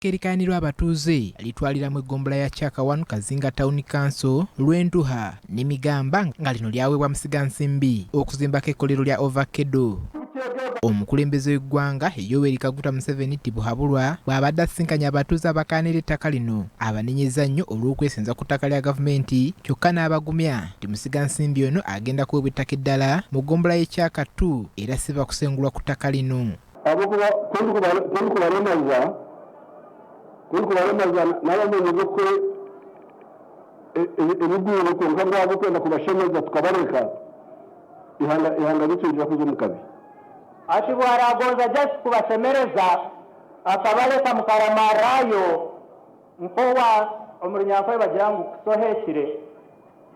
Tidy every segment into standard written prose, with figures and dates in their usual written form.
Kerikanirwa abatuuze litwaliramu eggombolola ya Kyakawan Kazinga Town Council Lwentuha n'Emigamba nga lino lyaweebwa Musigansimbi okuzimbako ekkolero lya Ovacado. Omukulembeze w'eggwanga Yoweri Kaguta Museveni Tibuhaburwa bw'abadde asinkanye abatuuze abakaanira ettaka lino abanenyeza nnyo olw'okwesenza ku ttaka lya gavumenti kyokka n'abagumya nti Musigansimbi ono agenda kuweebwa ettaka eddala mu ggombolola y'e Kyakatu era si bakusengulwa ku ttaka lino. Kulikulamaza n'abamenyi b'ukwe ebiguuru konka bwabo kwenda kubashemeza tukabareka ihanga bitungira kuza mukabi ati bwaragonza just kubasemereza akabaleka mukaramarayo mpowa omurunyankwe bagira ngu kusohekire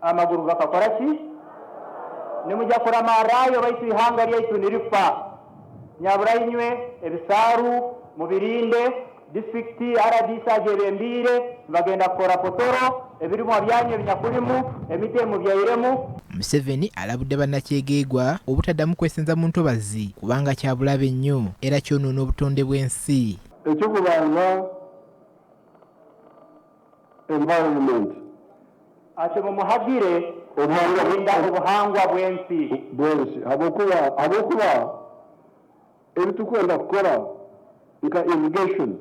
amaguru gakakora ki nimujya kuramarayo baitu ihanga lyaitu nirifa nyabura inywe ebisaru mubirinde district RDC agerembire bagenda kora potoro ebirimo byanye binyakulimu emite mu byairemu. Museveni alabudde bannakyegeegwa obutaddamu kwesenza mu ntobazi kubanga kyabulabe nnyo era kyonoona obutonde bw'ensi. Ekyokubanza environment ate mumuhagire obuhangwa bw'ensi habwokuba ebitukwenda kukora nka irrigation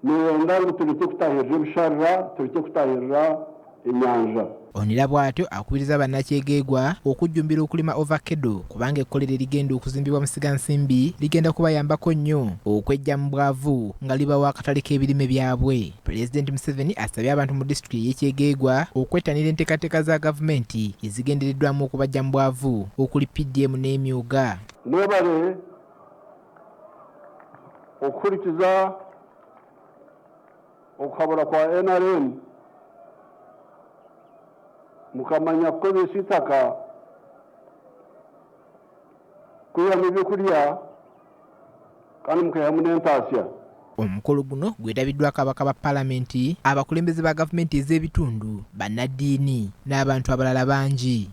niwenda ngu tureke kutahirira ebisharira tureke kutahirira enyanja. Onera bw'atyo akubiriza bannakyegeegwa okujjumbira okulima Ovacado kubanga ekkolero erigenda okuzimbibwa Musigansimbi ligenda kubayambako nnyo okweggya mu bwavu nga libawa akatale k'ebirime byabwe. Pulezidenti Museveni asabye abantu mu disitulikiti y'Ekyegeegwa okwettanira enteekateeka za gavumenti ezigendereddwamu okubaggya mu bwavu okuli PDM n'emyuga. Nebale okukurikiza okuhabura kwa NRM mukamanya ko bisitaka kuyamu ebyokulya kandi mukayamu n'entaasya. Omukolo guno gwetabiddwako ababaka ba Paalamenti, abakulembeze ba gavumenti ez'ebitundu, bannaddiini n'abantu abalala bangi.